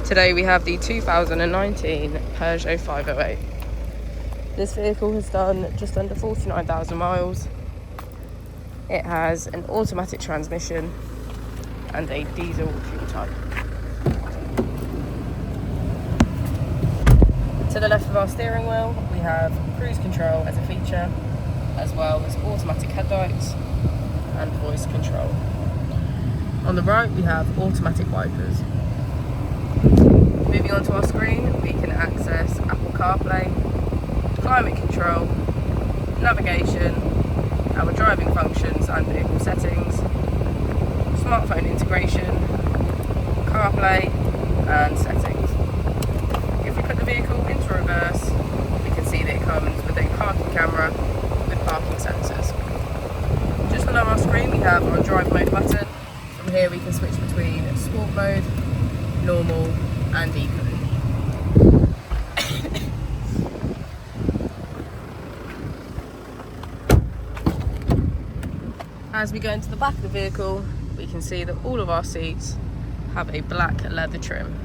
Today we have the 2019 Peugeot 508. This vehicle has done just under 49,000 miles. It has an automatic transmission and a diesel fuel type. To the left of our steering wheel we have cruise control as a feature, as well as automatic headlights and voice control. On the right we have automatic wipers. Moving on to our screen, we can access Apple CarPlay, climate control, navigation, our driving functions and vehicle settings, smartphone integration, CarPlay and settings. If we put the vehicle into reverse, we can see that it comes with a parking camera with parking sensors. Just below our screen we have our drive mode button. From here we can switch between sport mode, normal and eco. As we go into the back of the vehicle, we can see that all of our seats have a black leather trim.